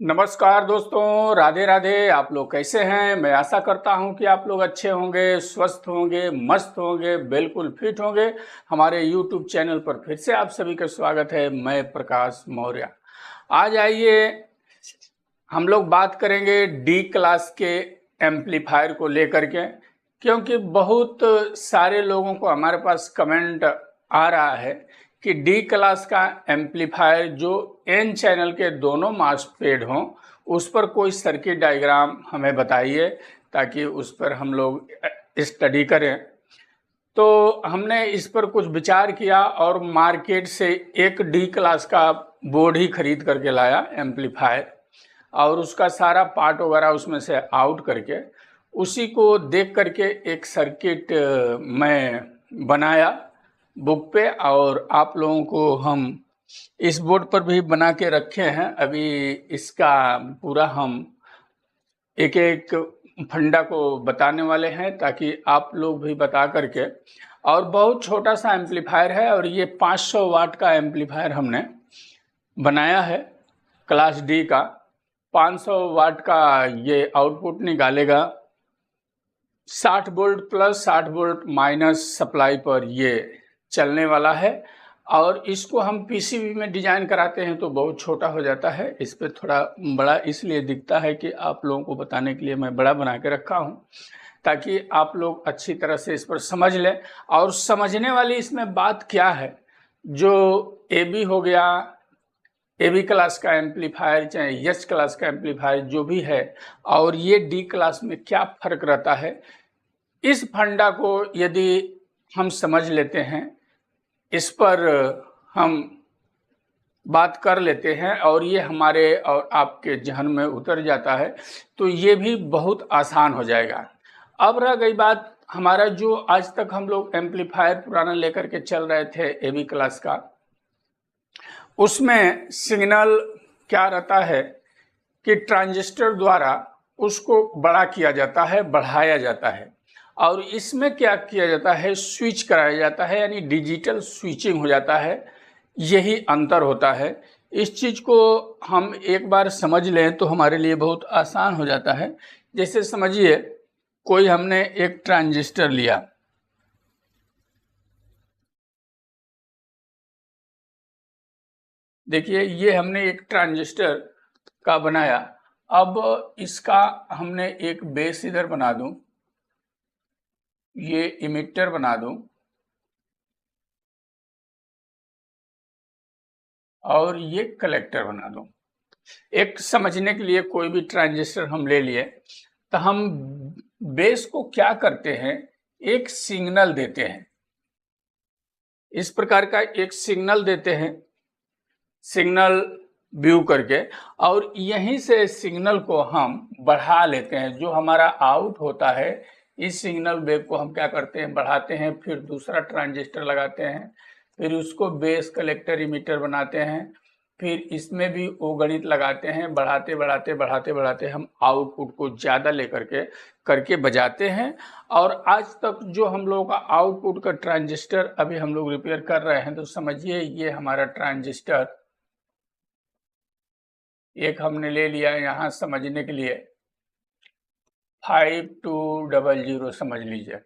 नमस्कार दोस्तों, राधे राधे। आप लोग कैसे हैं? मैं आशा करता हूं कि आप लोग अच्छे होंगे, स्वस्थ होंगे, मस्त होंगे, बिल्कुल फिट होंगे। हमारे YouTube चैनल पर फिर से आप सभी का स्वागत है। मैं प्रकाश मौर्य। आज आइए हम लोग बात करेंगे डी क्लास के एम्पलीफायर को लेकर के, क्योंकि बहुत सारे लोगों को हमारे पास कमेंट आ रहा है कि डी क्लास का एम्पलीफायर जो एन चैनल के दोनों मास्फेट हों उस पर कोई सर्किट डायग्राम हमें बताइए ताकि उस पर हम लोग स्टडी करें। तो हमने इस पर कुछ विचार किया और मार्केट से एक डी क्लास का बोर्ड ही खरीद करके लाया एम्पलीफायर, और उसका सारा पार्ट वगैरह उसमें से आउट करके उसी को देख करके एक सर्किट मैं बनाया बुक पे, और आप लोगों को हम इस बोर्ड पर भी बना के रखे हैं। अभी इसका पूरा हम एक एक फंडा को बताने वाले हैं ताकि आप लोग भी बता करके। और बहुत छोटा सा एम्पलीफायर है, और ये 500 वाट का एम्पलीफायर हमने बनाया है क्लास डी का। 500 वाट का ये आउटपुट निकालेगा। 60 volt plus 60 volt minus supply पर ये चलने वाला है। और इसको हम पीसीबी में डिजाइन कराते हैं तो बहुत छोटा हो जाता है। इस पर थोड़ा बड़ा इसलिए दिखता है कि आप लोगों को बताने के लिए मैं बड़ा बना के रखा हूँ, ताकि आप लोग अच्छी तरह से इस पर समझ लें। और समझने वाली इसमें बात क्या है, जो एबी हो गया, एबी क्लास का एम्पलीफायर चाहे एस क्लास का एम्पलीफायर जो भी है, और ये डी क्लास में क्या फर्क रहता है, इस फंडा को यदि हम समझ लेते हैं, इस पर हम बात कर लेते हैं और ये हमारे और आपके जहन में उतर जाता है, तो ये भी बहुत आसान हो जाएगा। अब रह गई बात हमारा जो आज तक हम लोग एम्पलीफायर पुराना लेकर के चल रहे थे एबी क्लास का, उसमें सिग्नल क्या रहता है कि ट्रांजिस्टर द्वारा उसको बड़ा किया जाता है, बढ़ाया जाता है। और इसमें क्या किया जाता है, स्विच कराया जाता है, यानी डिजिटल स्विचिंग हो जाता है। यही अंतर होता है। इस चीज़ को हम एक बार समझ लें तो हमारे लिए बहुत आसान हो जाता है। जैसे समझिए, कोई हमने एक ट्रांजिस्टर लिया, देखिए ये हमने एक ट्रांजिस्टर का बनाया। अब इसका हमने एक बेस इधर बना दूं, ये इमिटर बना दूं, और ये कलेक्टर बना दूं। एक समझने के लिए कोई भी ट्रांजिस्टर हम ले लिए तो हम बेस को क्या करते हैं, एक सिग्नल देते हैं। इस प्रकार का एक सिग्नल देते हैं, सिग्नल व्यू करके, और यहीं से सिग्नल को हम बढ़ा लेते हैं। जो हमारा आउट होता है, इस सिग्नल वेव को हम क्या करते हैं, बढ़ाते हैं। फिर दूसरा ट्रांजिस्टर लगाते हैं, फिर उसको बेस कलेक्टर इमिटर बनाते हैं। फिर इसमें भी वो गणित लगाते हैं, बढ़ाते बढ़ाते बढ़ाते बढ़ाते हम आउटपुट को ज़्यादा लेकर के करके बजाते हैं। और आज तक जो हम लोगों का आउटपुट का ट्रांजिस्टर अभी हम लोग रिपेयर कर रहे हैं, तो समझिए ये हमारा ट्रांजिस्टर एक हमने ले लिया यहाँ समझने के लिए, 5200 समझ लीजिए।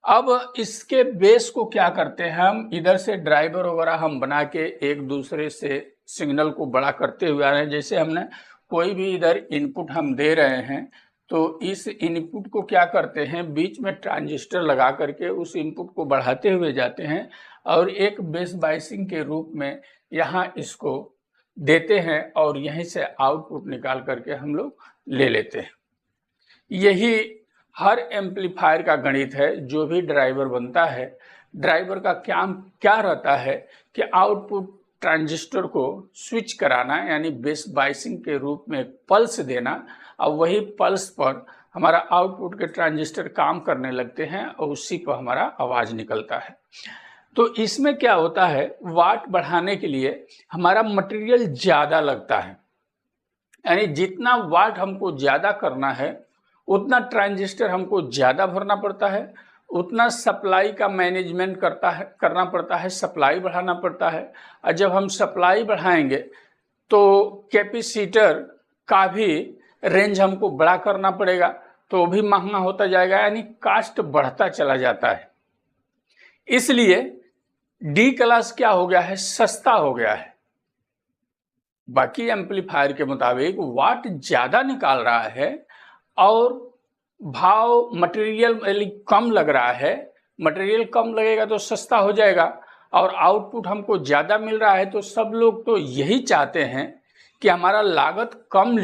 अब इसके बेस को क्या करते हैं, हम इधर से ड्राइवर वगैरह हम बना के एक दूसरे से सिग्नल को बड़ा करते हुए आ रहे हैं। जैसे हमने कोई भी इधर इनपुट हम दे रहे हैं, तो इस इनपुट को क्या करते हैं, बीच में ट्रांजिस्टर लगा करके उस इनपुट को बढ़ाते हुए जाते हैं, और एक बेस बाइसिंग के रूप में यहाँ इसको देते हैं, और यहीं से आउटपुट निकाल करके हम लोग ले लेते हैं। यही हर एम्पलीफायर का गणित है। जो भी ड्राइवर बनता है, ड्राइवर का क्या रहता है कि आउटपुट ट्रांजिस्टर को स्विच कराना, यानी बेस बाइसिंग के रूप में पल्स देना, और वही पल्स पर हमारा आउटपुट के ट्रांजिस्टर काम करने लगते हैं और उसी पर हमारा आवाज़ निकलता है। तो इसमें क्या होता है, वाट बढ़ाने के लिए हमारा मटेरियल ज़्यादा लगता है, यानी जितना वाट हमको ज़्यादा करना है उतना ट्रांजिस्टर हमको ज़्यादा भरना पड़ता है, उतना सप्लाई का मैनेजमेंट करना पड़ता है, सप्लाई बढ़ाना पड़ता है। और जब हम सप्लाई बढ़ाएंगे तो कैपेसिटर का भी रेंज हमको बड़ा करना पड़ेगा, तो वो भी महंगा होता जाएगा, यानी कास्ट बढ़ता चला जाता है। इसलिए डी क्लास क्या हो गया है, सस्ता हो गया है। बाकी एम्पलीफायर के मुताबिक वाट ज़्यादा निकाल रहा है और भाव मटेरियल कम लग रहा है। मटेरियल कम लगेगा तो सस्ता हो जाएगा और आउटपुट हमको ज़्यादा मिल रहा है, तो सब लोग तो यही चाहते हैं कि हमारा लागत कम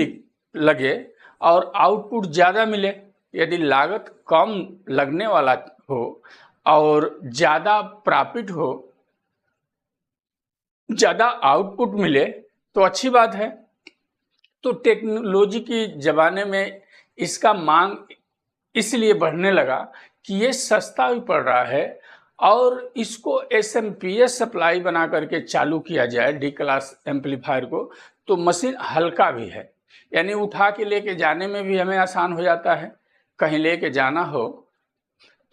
लगे और आउटपुट ज़्यादा मिले। यदि लागत कम लगने वाला हो और ज़्यादा प्रॉफिट हो, ज़्यादा आउटपुट मिले तो अच्छी बात है। तो टेक्नोलॉजी के ज़माने में इसका मांग इसलिए बढ़ने लगा कि ये सस्ता भी पड़ रहा है और इसको एसएमपीएस सप्लाई बना करके चालू किया जाए डी क्लास एम्पलीफायर को, तो मशीन हल्का भी है, यानी उठा के लेके जाने में भी हमें आसान हो जाता है। कहीं लेके जाना हो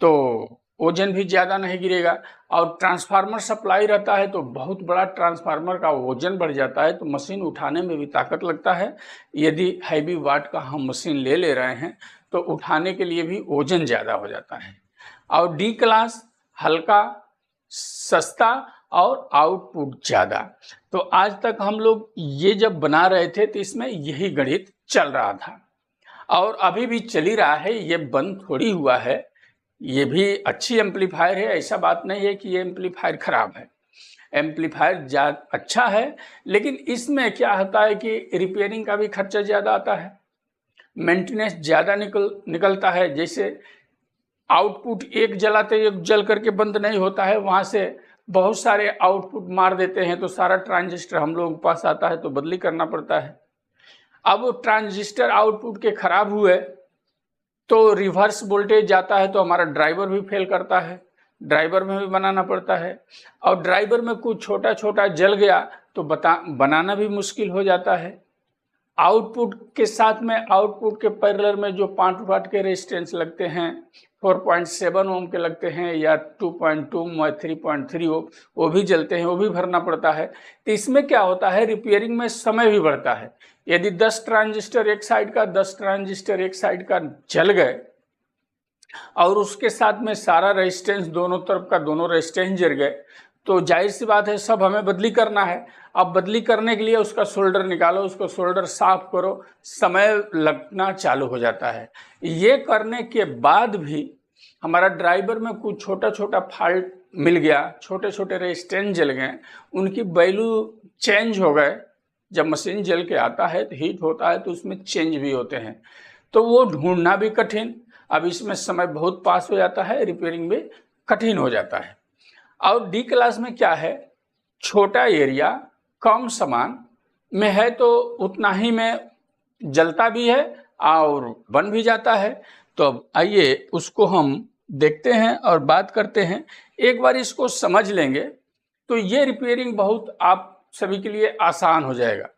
तो वजन भी ज़्यादा नहीं गिरेगा और ट्रांसफार्मर सप्लाई रहता है तो बहुत बड़ा ट्रांसफार्मर का वजन बढ़ जाता है, तो मशीन उठाने में भी ताकत लगता है। यदि हैवी वाट का हम मशीन ले रहे हैं तो उठाने के लिए भी वजन ज़्यादा हो जाता है। और डी क्लास हल्का, सस्ता और आउटपुट ज़्यादा। तो आज तक हम लोग ये जब बना रहे थे तो इसमें यही गणित चल रहा था और अभी भी चल ही रहा है, ये बंद थोड़ी हुआ है। ये भी अच्छी एम्पलीफायर है, ऐसा बात नहीं है कि ये एम्पलीफायर खराब है। एम्पलीफायर अच्छा है, लेकिन इसमें क्या होता है कि रिपेयरिंग का भी खर्चा ज़्यादा आता है, मेंटेनेंस ज़्यादा निकलता है। जैसे आउटपुट एक जलाते एक जल करके बंद नहीं होता है, वहाँ से बहुत सारे आउटपुट मार देते हैं तो सारा ट्रांजिस्टर हम लोगों के पास आता है तो बदली करना पड़ता है। अब वो ट्रांजिस्टर आउटपुट के खराब हुए तो रिवर्स वोल्टेज जाता है तो हमारा ड्राइवर भी फेल करता है, ड्राइवर में भी बनाना पड़ता है और ड्राइवर में कुछ छोटा छोटा जल गया तो बनाना भी मुश्किल हो जाता है। आउटपुट के साथ में आउटपुट के पैरेलल में जो 5 वाट के रेजिस्टेंस लगते हैं, 4.7 ओम के लगते हैं या 2.2 या 3.3 ओम, वो भी जलते हैं, वो भी भरना पड़ता है। तो इसमें क्या होता है, रिपेयरिंग में समय भी बढ़ता है। यदि 10 ट्रांजिस्टर एक साइड का 10 ट्रांजिस्टर एक साइड का जल गए और उसके साथ में सारा रेजिस्टेंस दोनों तरफ का दोनों रेजिस्टेंस जल गए तो जाहिर सी बात है सब हमें बदली करना है। अब बदली करने के लिए उसका सोल्डर निकालो, उसको सोल्डर साफ करो, समय लगना चालू हो जाता है। ये करने के बाद भी हमारा ड्राइवर में कुछ छोटा छोटा फॉल्ट मिल गया, छोटे छोटे रेजिस्टेंस जल गए, उनकी वैल्यू चेंज हो गए। जब मशीन जल के आता है तो हीट होता है तो उसमें चेंज भी होते हैं, तो वो ढूंढना भी कठिन। अब इसमें समय बहुत पास हो जाता है, रिपेयरिंग भी कठिन हो जाता है। और डी क्लास में क्या है, छोटा एरिया कम सामान में है तो उतना ही में जलता भी है और बन भी जाता है। तो अब आइए उसको हम देखते हैं और बात करते हैं। एक बार इसको समझ लेंगे तो ये रिपेयरिंग बहुत आप सभी के लिए आसान हो जाएगा।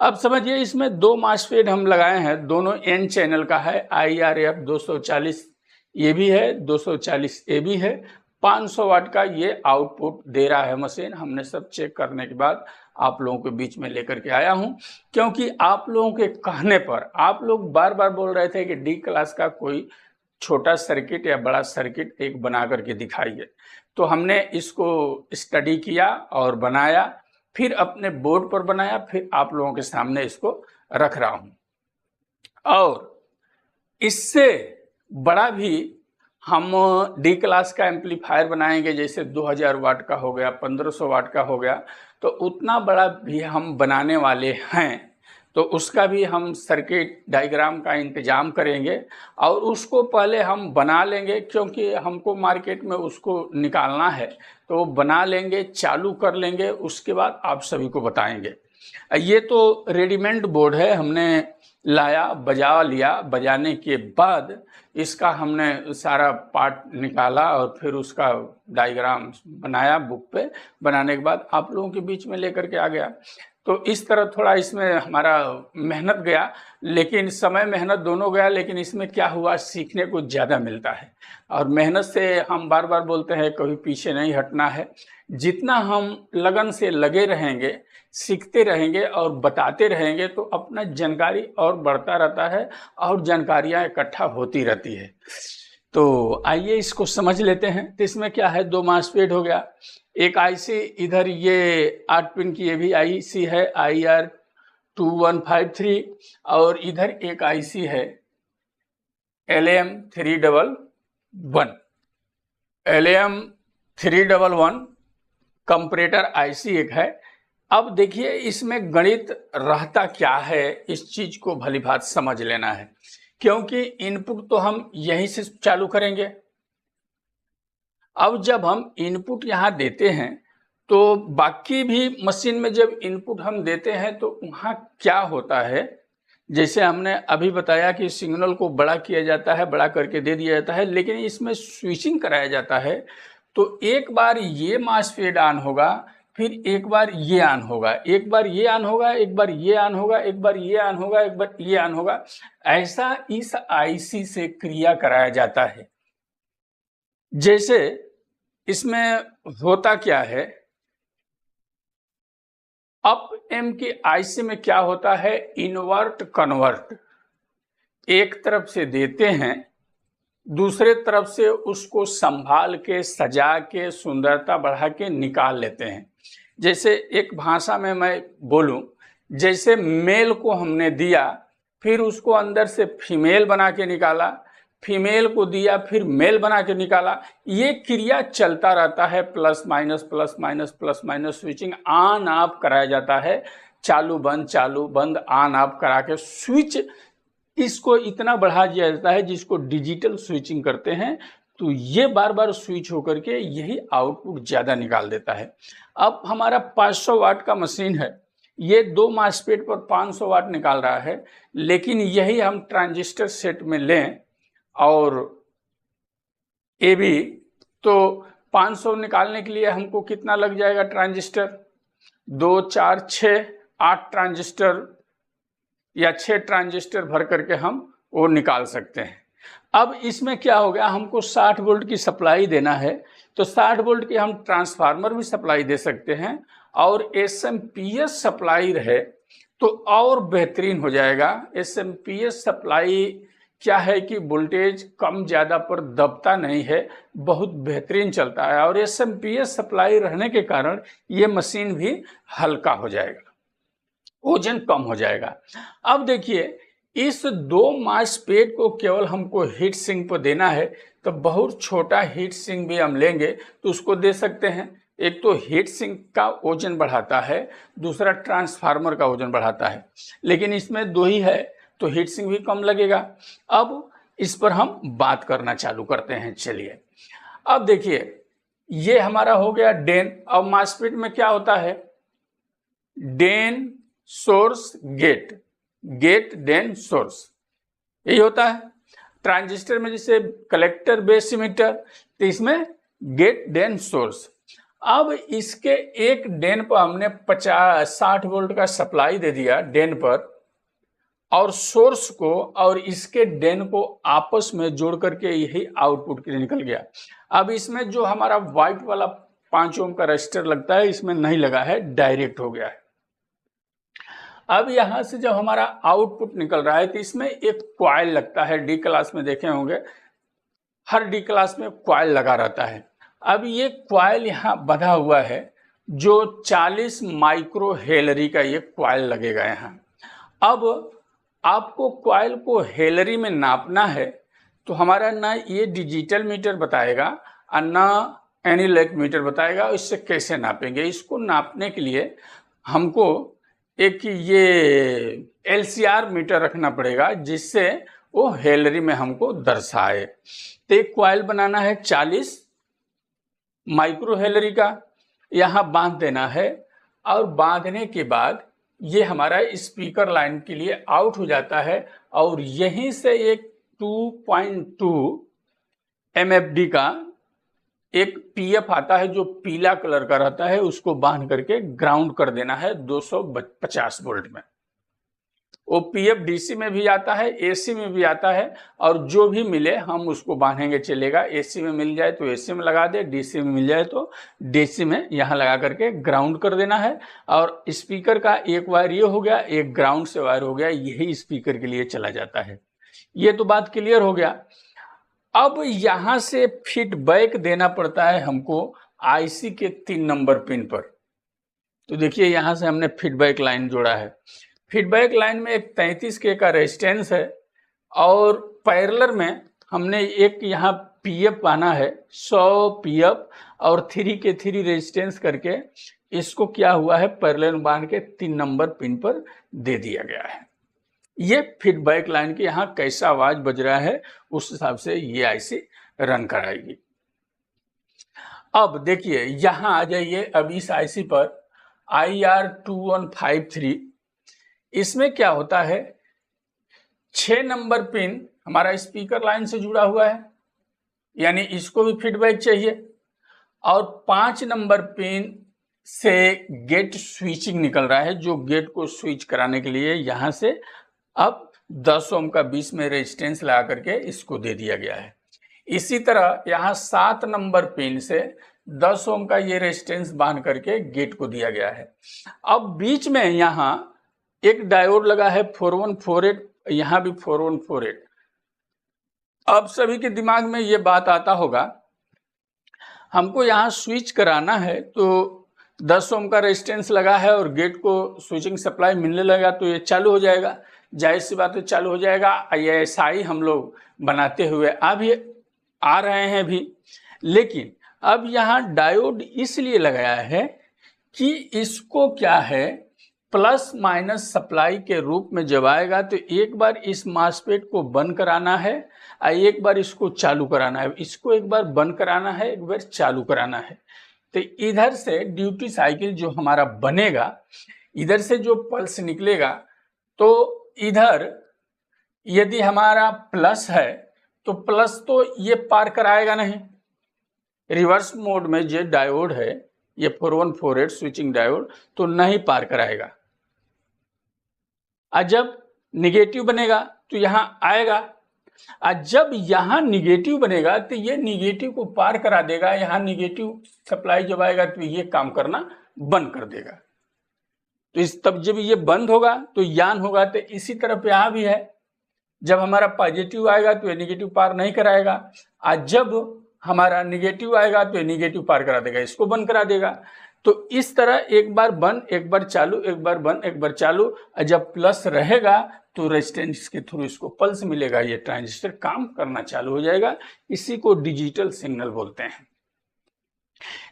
अब समझिए, इसमें 2 मासफेट हम लगाए हैं, दोनों एन चैनल का है, IRF 240 ये भी है, 240 ए भी है। 500 वाट का ये आउटपुट दे रहा है मशीन। हमने सब चेक करने के बाद आप लोगों के बीच में लेकर के आया हूं, क्योंकि आप लोगों के कहने पर आप लोग बार बार बोल रहे थे कि डी क्लास का कोई छोटा सर्किट या बड़ा सर्किट एक बना करके दिखाइए। तो हमने इसको स्टडी किया और बनाया, फिर अपने बोर्ड पर बनाया, फिर आप लोगों के सामने इसको रख रहा हूं। और इससे बड़ा भी हम डी क्लास का एम्पलीफायर बनाएंगे, जैसे 2000 वाट का हो गया, 1500 वाट का हो गया, तो उतना बड़ा भी हम बनाने वाले हैं। तो उसका भी हम सर्किट डायग्राम का इंतजाम करेंगे और उसको पहले हम बना लेंगे, क्योंकि हमको मार्केट में उसको निकालना है। तो वो बना लेंगे, चालू कर लेंगे, उसके बाद आप सभी को बताएंगे। ये तो रेडीमेड बोर्ड है, हमने लाया, बजा लिया, बजाने के बाद इसका हमने सारा पार्ट निकाला और फिर उसका डायग्राम बनाया बुक पे। बनाने के बाद आप लोगों के बीच में लेकर के आ गया। तो इस तरह थोड़ा इसमें हमारा मेहनत गया, लेकिन समय मेहनत दोनों गया, लेकिन इसमें क्या हुआ, सीखने को ज़्यादा मिलता है। और मेहनत से हम बार बार बोलते हैं कभी पीछे नहीं हटना है। जितना हम लगन से लगे रहेंगे, सीखते रहेंगे और बताते रहेंगे तो अपना जानकारी और बढ़ता रहता है और जानकारियाँ इकट्ठा होती रहती है। तो आइए इसको समझ लेते हैं। तो इसमें क्या है, 2 मासफेट हो गया, एक आईसी इधर ये 8 पिन की ये भी आईसी है IR2153, और इधर एक आईसी है LM311 कंपरेटर आईसी एक है। अब देखिए इसमें गणित रहता क्या है, इस चीज को भली भांत समझ लेना है, क्योंकि इनपुट तो हम यहीं से चालू करेंगे। अब जब हम इनपुट यहाँ देते हैं तो बाकी भी मशीन में जब इनपुट हम देते हैं तो वहाँ क्या होता है, जैसे हमने अभी बताया कि सिग्नल को बड़ा किया जाता है, बड़ा करके दे दिया जाता है, लेकिन इसमें स्विचिंग कराया जाता है। तो एक बार ये मासफेट ऑन होगा, फिर एक बार ये ऑन होगा, एक बार ये ऑन होगा, एक बार ये ऑन होगा, एक बार ये ऑन होगा, एक बार ये ऑन होगा। ऐसा इस आईसी से क्रिया कराया जाता है। जैसे इसमें होता क्या है, अप एम की आईसी में क्या होता है, इन्वर्ट कन्वर्ट एक तरफ से देते हैं, दूसरे तरफ से उसको संभाल के सजा के सुंदरता बढ़ा के निकाल लेते हैं। जैसे एक भाषा में मैं बोलूं, जैसे मेल को हमने दिया, फिर उसको अंदर से फीमेल बना के निकाला, फीमेल को दिया, फिर मेल बना के निकाला। ये क्रिया चलता रहता है, plus minus plus minus plus minus, switching on off कराया जाता है, चालू बंद ऑन ऑफ करा के स्विच इसको इतना बढ़ा दिया जाता है जिसको डिजिटल स्विचिंग करते हैं। तो ये बार बार स्विच होकर के यही आउटपुट ज़्यादा निकाल देता है। अब हमारा 500 वाट का मशीन है, ये 2 मासफेट पर 500 वाट निकाल रहा है, लेकिन यही हम ट्रांजिस्टर सेट में लें और ए भी, तो 500 निकालने के लिए हमको कितना लग जाएगा, ट्रांजिस्टर 2 4 6 8 ट्रांजिस्टर या 6 ट्रांजिस्टर भर करके हम वो निकाल सकते हैं। अब इसमें क्या हो गया, हमको 60 वोल्ट की सप्लाई देना है, तो 60 वोल्ट की हम ट्रांसफार्मर भी सप्लाई दे सकते हैं, और एसएमपीएस सप्लाई रहे तो और बेहतरीन हो जाएगा। एसएमपीएस सप्लाई क्या है कि वोल्टेज कम ज़्यादा पर दबता नहीं है, बहुत बेहतरीन चलता है, और एसएमपीएस सप्लाई रहने के कारण ये मशीन भी हल्का हो जाएगा, वजन कम हो जाएगा। अब देखिए इस 2 मासफेट को केवल हमको हीट सिंक पर देना है, तो बहुत छोटा हीट सिंक भी हम लेंगे तो उसको दे सकते हैं। एक तो हीट सिंक का वजन बढ़ाता है, दूसरा ट्रांसफार्मर का वजन बढ़ाता है, लेकिन इसमें 2 ही है तो हीट सिंक भी कम लगेगा। अब इस पर हम बात करना चालू करते हैं। चलिए अब देखिए ये हमारा हो गया ड्रेन। अब मासफेट में क्या होता है, drain source gate, gate drain source, यही होता है। ट्रांजिस्टर में जैसे कलेक्टर बेस इमिटर, तो इसमें गेट ड्रेन सोर्स। अब इसके एक ड्रेन पर हमने 60 वोल्ट का सप्लाई दे दिया ड्रेन पर, और सोर्स को और इसके ड्रेन को आपस में जोड़ करके यही आउटपुट के लिए निकल गया। अब इसमें जो हमारा व्हाइट वाला 5 ओम का रजिस्टर लगता है, इसमें नहीं लगा है, डायरेक्ट हो गया है। अब यहाँ से जब हमारा आउटपुट निकल रहा है तो इसमें एक कॉइल लगता है, डी क्लास में देखे होंगे, हर डी क्लास में कॉइल लगा रहता है। अब ये कॉइल यहाँ बंधा हुआ है, जो 40 माइक्रो हेनरी का ये कॉइल लगेगा यहाँ। अब आपको कॉइल को हेनरी में नापना है, तो हमारा ना ये डिजिटल मीटर बताएगा और ना एनालॉग मीटर बताएगा। इससे कैसे नापेंगे, इसको नापने के लिए हमको एक ये LCR मीटर रखना पड़ेगा, जिससे वो हेनरी में हमको दर्शाए। तो एक कॉइल बनाना है 40 माइक्रो हेनरी का, यहाँ बांध देना है, और बांधने के बाद ये हमारा स्पीकर लाइन के लिए आउट हो जाता है, और यहीं से एक 2.2 MFD का एक पीएफ आता है जो पीला कलर का रहता है, उसको बांध करके ग्राउंड कर देना है 250 वोल्ट में। वो पीएफ डीसी में भी आता है, एसी में भी आता है, और जो भी मिले हम उसको बांधेंगे चलेगा। एसी में मिल जाए तो एसी में लगा दे, डीसी में मिल जाए तो डीसी में यहाँ लगा करके ग्राउंड कर देना है। और स्पीकर का एक वायर ये हो गया, एक ग्राउंड से वायर हो गया, यही स्पीकर के लिए चला जाता है। ये तो बात क्लियर हो गया। अब यहाँ से फीडबैक देना पड़ता है हमको आईसी के 3 नंबर पिन पर। तो देखिए यहाँ से हमने फीडबैक लाइन जोड़ा है। फीडबैक लाइन में एक 33K का रेजिस्टेंस है, और पैरेलल में हमने एक यहाँ पीएफ बांधा है 100 पीएफ, और 3K3 रेजिस्टेंस करके इसको क्या हुआ है, पैरेलल में बांध के 3 नंबर पिन पर दे दिया गया है। ये फीडबैक लाइन की यहाँ कैसा आवाज बज रहा है उस हिसाब से ये आईसी रन कराएगी। अब देखिए यहाँ आ जाइए, अब इस आईसी पर IR2153, इसमें क्या होता है, 6 नंबर पिन हमारा स्पीकर लाइन से जुड़ा हुआ है, यानी इसको भी फीडबैक चाहिए, और 5 नंबर पिन से गेट स्विचिंग निकल रहा है, जो गेट को स्विच कराने के लिए यहाँ से अब 10 ओम का 20 में रेजिस्टेंस लगा करके इसको दे दिया गया है। इसी तरह यहाँ 7 नंबर पिन से 10 ओम का ये रेजिस्टेंस बांध करके गेट को दिया गया है। अब बीच में यहाँ एक डायोड लगा है 4148, यहाँ भी 4148। अब सभी के दिमाग में ये बात आता होगा, हमको यहाँ स्विच कराना है तो 10 ओम का रेजिस्टेंस लगा है और गेट को स्विचिंग सप्लाई मिलने लगा तो ये चालू हो जाएगा। जाहिर सी बात है चालू हो जाएगा। ऐसा ही हम लोग बनाते हुए आ रहे हैं भी, लेकिन अब यहाँ डायोड इसलिए लगाया है कि इसको क्या है, प्लस माइनस सप्लाई के रूप में जब आएगा तो एक बार इस मासफेट को बंद कराना है और एक बार इसको चालू कराना है। इसको एक बार बंद कराना है, एक बार चालू कराना है। तो इधर से ड्यूटी साइकिल जो हमारा बनेगा, इधर से जो पल्स निकलेगा, तो इधर यदि हमारा प्लस है तो प्लस तो ये पार कराएगा नहीं। रिवर्स मोड में जो डायोड है ये 4148 स्विचिंग डायोड तो नहीं पार कराएगा। और जब निगेटिव बनेगा तो यहाँ आएगा, और जब यहाँ निगेटिव बनेगा तो ये निगेटिव को पार करा देगा। यहाँ निगेटिव सप्लाई जब आएगा तो ये काम करना बंद कर देगा। तो तब जब ये बंद होगा तो यान होगा। तो इसी तरफ यहाँ भी है, जब हमारा पॉजिटिव आएगा तो ये निगेटिव पार नहीं कराएगा, और जब हमारा निगेटिव आएगा तो ये निगेटिव पार करा देगा, इसको बंद करा देगा। तो इस तरह एक बार बंद, एक बार चालू, एक बार बंद, एक बार चालू। और जब प्लस रहेगा तो रेजिस्टेंस के थ्रू इसको पल्स मिलेगा, ये ट्रांजिस्टर काम करना चालू हो जाएगा। इसी को डिजिटल सिग्नल बोलते हैं,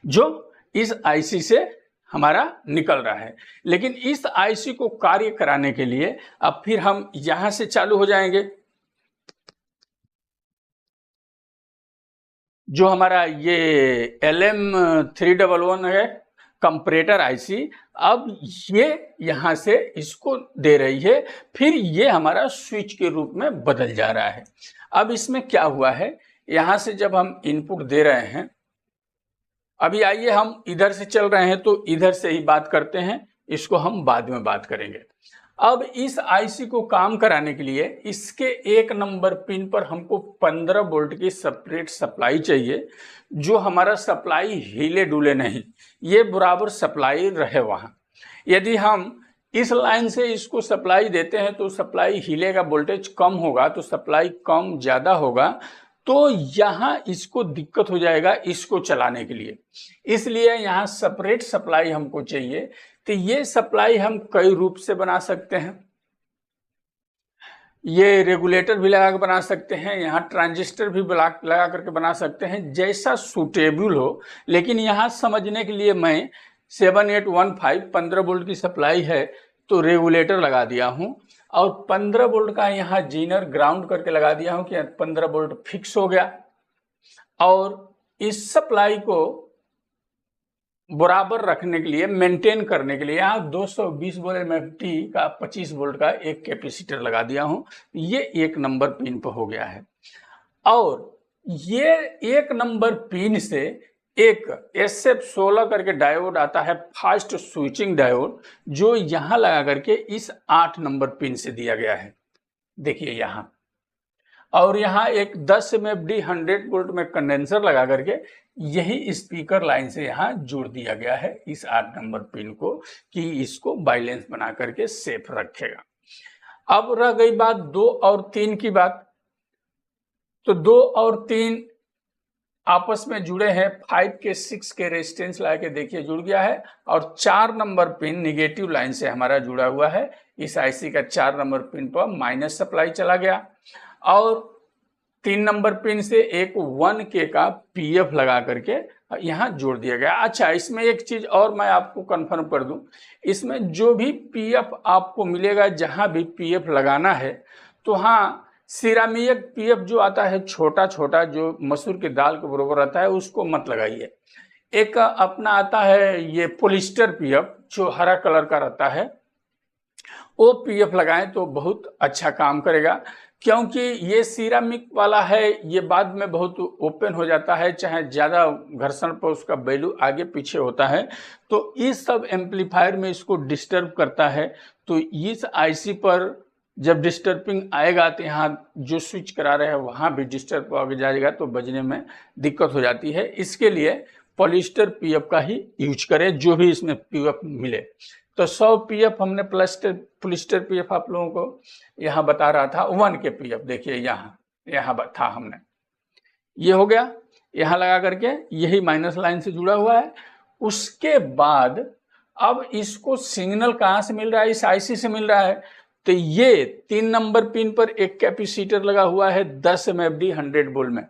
जो इस आईसी से हमारा निकल रहा है। लेकिन इस आईसी को कार्य कराने के लिए अब फिर हम यहां से चालू हो जाएंगे। जो हमारा ये LM311 है कंपैरेटर आईसी, अब ये यहां से इसको दे रही है, फिर ये हमारा स्विच के रूप में बदल जा रहा है। अब इसमें क्या हुआ है, यहां से जब हम इनपुट दे रहे हैं, अभी आइए हम इधर से चल रहे हैं तो इधर से ही बात करते हैं, इसको हम बाद में बात करेंगे। अब इस आईसी को काम कराने के लिए इसके 1 नंबर पिन पर हमको 15 वोल्ट की सेपरेट सप्लाई चाहिए, जो हमारा सप्लाई हिले डुले नहीं, ये बराबर सप्लाई रहे वहां। यदि हम इस लाइन से इसको सप्लाई देते हैं तो सप्लाई हिलेगा, वोल्टेज कम होगा तो सप्लाई कम ज्यादा होगा, तो यहाँ इसको दिक्कत हो जाएगा इसको चलाने के लिए। इसलिए यहाँ सेपरेट सप्लाई हमको चाहिए। तो ये सप्लाई हम कई रूप से बना सकते हैं। ये रेगुलेटर भी लगा कर बना सकते हैं, यहाँ ट्रांजिस्टर भी लगा करके बना सकते हैं, जैसा सूटेबल हो। लेकिन यहाँ समझने के लिए मैं 7815 15 वोल्ट की सप्लाई है तो रेगुलेटर लगा दिया हूँ, और 15 वोल्ट का यहाँ जीनर ग्राउंड करके लगा दिया हूँ कि 15 वोल्ट फिक्स हो गया। और इस सप्लाई को बराबर रखने के लिए, मेंटेन करने के लिए यहाँ 220 वोल्ट MFT का 25 वोल्ट का एक कैपेसिटर लगा दिया हूँ। ये 1 नंबर पिन पर हो गया है, और ये 1 नंबर पिन से एक SF16 करके डायोड आता है, फास्ट स्विचिंग डायोड, जो यहां लगा करके इस 8 नंबर पिन से दिया गया है, देखिए यहां। और यहाँ एक 10 MFD 100 वोल्ट में कंडेंसर लगा करके यही स्पीकर लाइन से यहाँ जोड़ दिया गया है इस 8 नंबर पिन को, कि इसको बैलेंस बना करके सेफ रखेगा। अब रह गई बात 2 और 3 की बात। तो 2 और 3 आपस में जुड़े हैं, 5 के 6 के रेजिस्टेंस लगा के देखिए जुड़ गया है। और 4 नंबर पिन निगेटिव लाइन से हमारा जुड़ा हुआ है, इस आईसी का 4 नंबर पिन पर माइनस सप्लाई चला गया। और 3 नंबर पिन से एक 1K का पीएफ लगा करके यहाँ जोड़ दिया गया। अच्छा, इसमें एक चीज और मैं आपको कंफर्म कर दूं, इसमें जो भी पीएफ आपको मिलेगा, जहां भी पीएफ लगाना है, तो हाँ, सिरामिक पीएफ जो आता है छोटा छोटा, जो मसूर की दाल के बराबर आता है, उसको मत लगाइए। एक अपना आता है ये पॉलिस्टर पीएफ, जो हरा कलर का रहता है, वो पीएफ लगाएं तो बहुत अच्छा काम करेगा। क्योंकि ये सिरामिक वाला है, ये बाद में बहुत ओपन हो जाता है, चाहे ज़्यादा घर्षण पर उसका वैल्यू आगे पीछे होता है, तो इस सब एम्पलीफायर में इसको डिस्टर्ब करता है। तो इस आईसी पर जब डिस्टर्बिंग आएगा तो यहाँ जो स्विच करा रहे हैं वहाँ भी डिस्टर्ब हो जाएगा, तो बजने में दिक्कत हो जाती है। इसके लिए पॉलिस्टर पीएफ का ही यूज करें, जो भी इसमें पीएफ मिले। तो 100 पीएफ हमने पॉलिस्टर पीएफ आप लोगों को यहाँ बता रहा था। 1K पीएफ देखिए यहाँ था हमने, ये हो गया, यहाँ लगा करके यही माइनस लाइन से जुड़ा हुआ है। उसके बाद अब इसको सिग्नल कहाँ से मिल रहा है? इस आईसी से मिल रहा है। तो ये 3 नंबर पिन पर एक कैपेसिटर लगा हुआ है 10 MFD 100 वोल्ट में,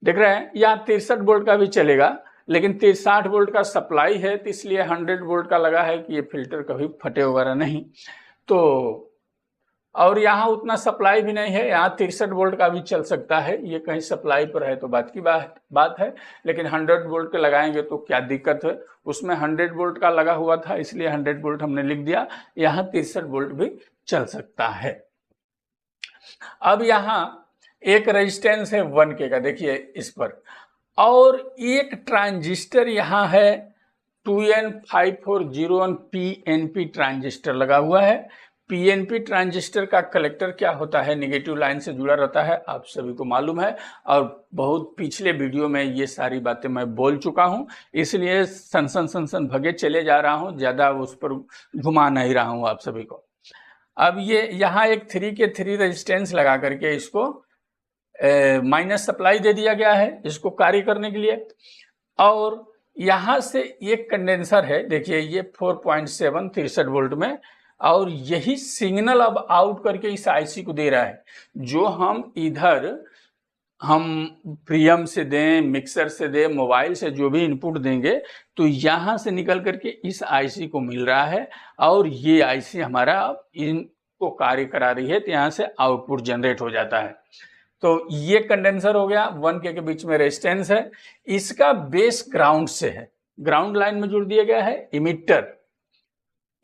देख रहे हैं। यहाँ 63 वोल्ट का भी चलेगा, लेकिन 63 वोल्ट का सप्लाई है, तो इसलिए 100 वोल्ट का लगा है कि ये फिल्टर कभी फटे वगैरह नहीं। तो और यहाँ उतना सप्लाई भी नहीं है, यहाँ 63 वोल्ट का भी चल सकता है, ये कहीं सप्लाई पर है तो बात की बात है। लेकिन 100 वोल्ट के लगाएंगे तो क्या दिक्कत है? उसमें 100 वोल्ट का लगा हुआ था, इसलिए 100 वोल्ट हमने लिख दिया। यहाँ 63 वोल्ट भी चल सकता है। अब यहाँ एक रेजिस्टेंस है 1K का, देखिए इस पर, और एक ट्रांजिस्टर यहाँ है 2N5401 PNP ट्रांजिस्टर लगा हुआ है। PNP ट्रांजिस्टर का कलेक्टर क्या होता है? नेगेटिव लाइन से जुड़ा रहता है, आप सभी को मालूम है, और बहुत पिछले वीडियो में ये सारी बातें मैं बोल चुका हूँ, इसलिए सन भगे चले जा रहा हूँ, ज़्यादा उस पर घुमा नहीं रहा हूँ आप सभी को। अब ये यहाँ एक 3 के 3 रेजिस्टेंस लगा करके इसको माइनस सप्लाई दे दिया गया है इसको कार्य करने के लिए। और यहाँ से एक कंडेंसर है, देखिए ये 4.7 63 वोल्ट में, और यही सिग्नल अब आउट करके इस आईसी को दे रहा है। जो हम इधर प्रियम से दें, मिक्सर से दें, मोबाइल से जो भी इनपुट देंगे, तो यहाँ से निकल करके इस आईसी को मिल रहा है, और ये आईसी हमारा अब इनको कार्य करा रही है, तो यहाँ से आउटपुट जनरेट हो जाता है। तो ये कंडेंसर हो गया, 1K के बीच में रेजिस्टेंस है, इसका बेस ग्राउंड से है, ग्राउंड लाइन में जुड़ दिया गया है।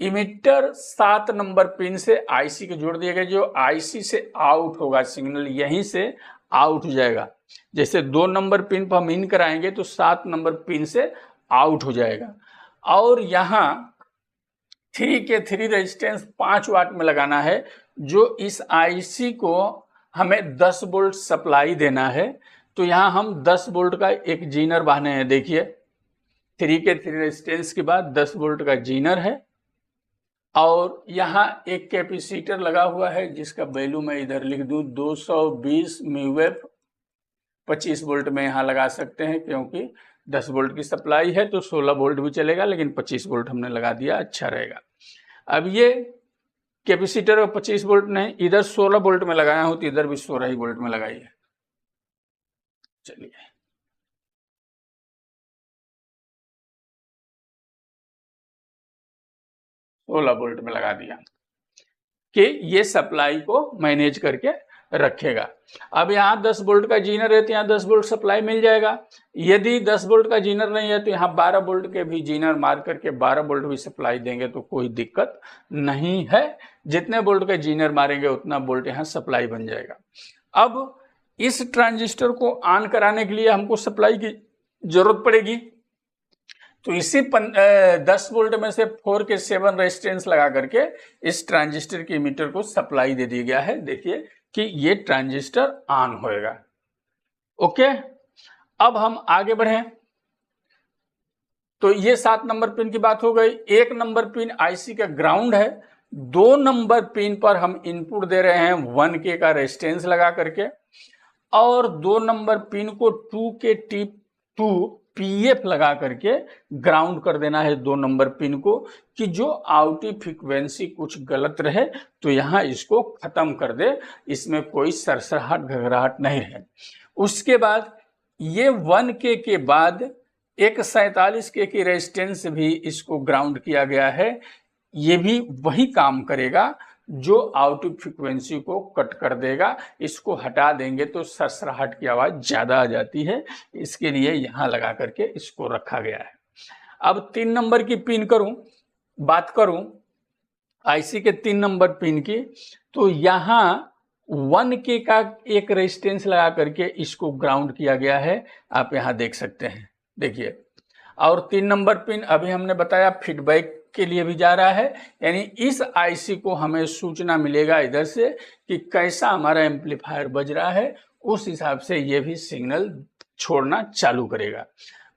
इमिटर 7 नंबर पिन से आईसी को जोड़ दिया गया, जो आईसी से आउट होगा सिग्नल, यहीं से आउट हो जाएगा। जैसे 2 नंबर पिन पर हम इन कराएंगे तो 7 नंबर पिन से आउट हो जाएगा। और यहाँ 3 के 3 रेजिस्टेंस 5 वाट में लगाना है, जो इस आईसी को हमें 10 वोल्ट सप्लाई देना है। तो यहाँ हम 10 वोल्ट का एक जीनर बांधे हैं, देखिए 3 के 3 रेजिस्टेंस के बाद 10 वोल्ट का जीनर है। और यहाँ एक कैपेसिटर लगा हुआ है, जिसका वैल्यू मैं इधर लिख दूं 220 म्यूवेफ 25 वोल्ट में यहाँ लगा सकते हैं, क्योंकि 10 वोल्ट की सप्लाई है तो 16 वोल्ट भी चलेगा, लेकिन 25 वोल्ट हमने लगा दिया, अच्छा रहेगा। अब ये कैपेसिटर 25 वोल्ट नहीं, इधर 16 वोल्ट में लगाया हूं, तो इधर भी 16 ही वोल्ट में लगाइए। चलिए, सोलह वोल्ट में लगा दिया कि ये सप्लाई को मैनेज करके रखेगा। अब यहाँ 10 वोल्ट का जीनर है, तो यहाँ 10 वोल्ट सप्लाई मिल जाएगा। यदि 10 वोल्ट का जीनर नहीं है, तो यहाँ 12 वोल्ट के भी जीनर मार करके 12 वोल्ट भी सप्लाई देंगे तो कोई दिक्कत नहीं है। जितने वोल्ट का जीनर मारेंगे उतना वोल्ट यहाँ सप्लाई बन जाएगा। अब इस ट्रांजिस्टर को ऑन कराने के लिए हमको सप्लाई की जरूरत पड़ेगी। तो इसी 10 वोल्ट में से 4 के 7 रेजिस्टेंस लगा करके इस ट्रांजिस्टर के मीटर को सप्लाई दे दिया गया है। देखिए कि ये ट्रांजिस्टर ऑन होएगा। ओके, अब हम आगे बढ़ें। तो ये 7 नंबर पिन की बात हो गई। 1 नंबर पिन आईसी का ग्राउंड है। 2 नंबर पिन पर हम इनपुट दे रहे हैं 1K का रेजिस्टेंस लगा करके, और 2 नंबर पिन को 2K टिप 2 PF लगा करके ग्राउंड कर देना है 2 नंबर पिन को, कि जो आउटपुट फ्रीक्वेंसी कुछ गलत रहे तो यहाँ इसको खत्म कर दे, इसमें कोई सरसराहट घबराहट नहीं है। उसके बाद ये 1K के बाद एक 47K की रेजिस्टेंस भी इसको ग्राउंड किया गया है। ये भी वही काम करेगा जो आउटपुट फ्रीक्वेंसी को कट कर देगा। इसको हटा देंगे तो सरसराहट की आवाज़ ज़्यादा आ जाती है, इसके लिए यहाँ लगा करके इसको रखा गया है। अब 3 नंबर की पिन बात करूं आईसी के 3 नंबर पिन की, तो यहाँ 1K का एक रेजिस्टेंस लगा करके इसको ग्राउंड किया गया है, आप यहाँ देख सकते हैं। देखिए, और 3 नंबर पिन अभी हमने बताया फीडबैक के लिए भी जा रहा है, यानी इस आईसी को हमें सूचना मिलेगा इधर से कि कैसा हमारा एम्पलीफायर बज रहा है, उस हिसाब से ये भी सिग्नल छोड़ना चालू करेगा।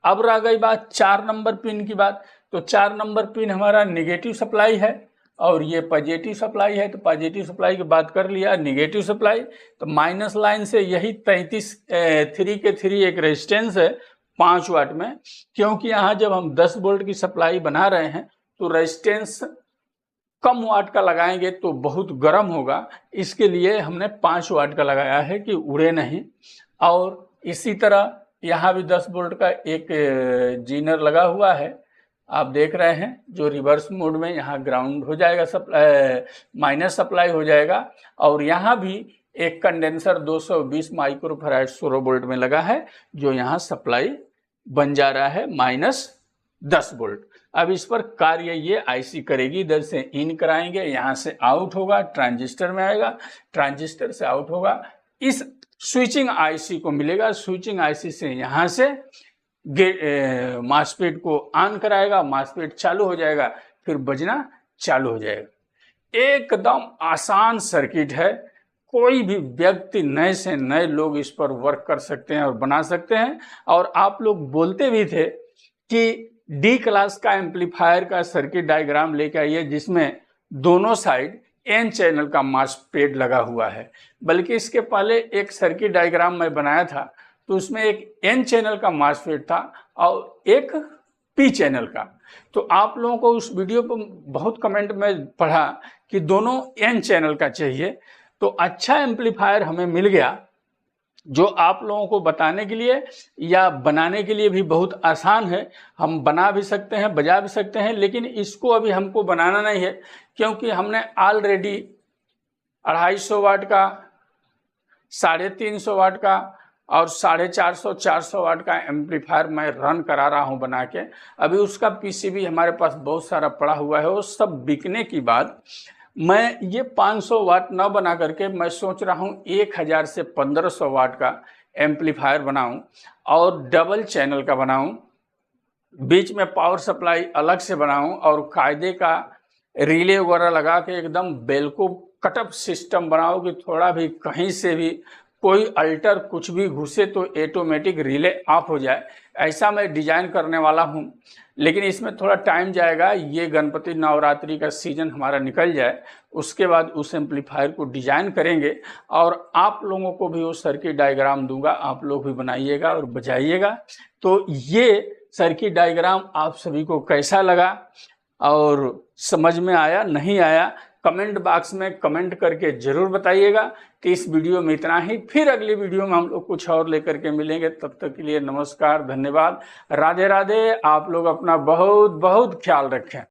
अब रह गई बात 4 नंबर पिन की बात। तो 4 नंबर पिन हमारा नेगेटिव सप्लाई है और ये पॉजिटिव सप्लाई है। तो पॉजिटिव सप्लाई की बात कर लिया। नेगेटिव सप्लाई तो माइनस लाइन से यही 33 3 के 3 एक रेजिस्टेंस है 5 वाट में, क्योंकि यहाँ जब हम 10 वोल्ट की सप्लाई बना रहे हैं तो रेजिस्टेंस कम वाट का लगाएंगे तो बहुत गर्म होगा, इसके लिए हमने 5 वाट का लगाया है कि उड़े नहीं। और इसी तरह यहाँ भी 10 वोल्ट का एक जीनर लगा हुआ है, आप देख रहे हैं, जो रिवर्स मोड में यहाँ ग्राउंड हो जाएगा, माइनस सप्लाई हो जाएगा। और यहाँ भी एक कंडेंसर 220 माइक्रोफैराड 16 वोल्ट में लगा है, जो यहाँ सप्लाई बन जा रहा है -10 वोल्ट। अब इस पर कार्य ये आईसी करेगी। इधर से इन कराएंगे, यहाँ से आउट होगा, ट्रांजिस्टर में आएगा, ट्रांजिस्टर से आउट होगा, इस स्विचिंग आईसी को मिलेगा। स्विचिंग आईसी से यहाँ से मासफेट को ऑन कराएगा, मासफेट चालू हो जाएगा, फिर बजना चालू हो जाएगा। एकदम आसान सर्किट है, कोई भी व्यक्ति, नए से नए लोग इस पर वर्क कर सकते हैं और बना सकते हैं। और आप लोग बोलते भी थे कि डी क्लास का एम्पलीफायर का सर्किट डायग्राम लेके आइए जिसमें दोनों साइड एन चैनल का मासफेट लगा हुआ है। बल्कि इसके पहले एक सर्किट डायग्राम मैं बनाया था, तो उसमें एक एन चैनल का मासफेट था और एक पी चैनल का। तो आप लोगों को उस वीडियो पर बहुत कमेंट में पढ़ा कि दोनों एन चैनल का चाहिए। तो अच्छा एम्पलीफायर हमें मिल गया, जो आप लोगों को बताने के लिए या बनाने के लिए भी बहुत आसान है। हम बना भी सकते हैं, बजा भी सकते हैं, लेकिन इसको अभी हमको बनाना नहीं है, क्योंकि हमने ऑलरेडी 250 वाट का, 350 वाट का और 450 400 वाट का एम्पलीफायर मैं रन करा रहा हूं बना के। अभी उसका पीसीबी हमारे पास बहुत सारा पड़ा हुआ है। वो सब बिकने के बाद मैं ये 500 वाट न बना करके मैं सोच रहा हूँ 1000 से 1500 वाट का एम्पलीफायर बनाऊं और डबल चैनल का बनाऊं, बीच में पावर सप्लाई अलग से बनाऊं और कायदे का रिले वगैरह लगा के एकदम बेल्को कटअप सिस्टम बनाओ कि थोड़ा भी कहीं से भी कोई अल्टर कुछ भी घुसे तो ऑटोमेटिक रिले ऑफ हो जाए। ऐसा मैं डिजाइन करने वाला हूं, लेकिन इसमें थोड़ा टाइम जाएगा। ये गणपति नवरात्रि का सीजन हमारा निकल जाए, उसके बाद उस एम्पलीफायर को डिजाइन करेंगे और आप लोगों को भी वो सर्किट डायग्राम दूंगा, आप लोग भी बनाइएगा और बजाइएगा। तो ये सर्किट डायग्राम आप सभी को कैसा लगा और समझ में आया नहीं आया, कमेंट बॉक्स में कमेंट करके ज़रूर बताइएगा। कि इस वीडियो में इतना ही, फिर अगली वीडियो में हम लोग कुछ और लेकर के मिलेंगे। तब तक के लिए नमस्कार, धन्यवाद, राधे राधे। आप लोग अपना बहुत बहुत ख्याल रखें।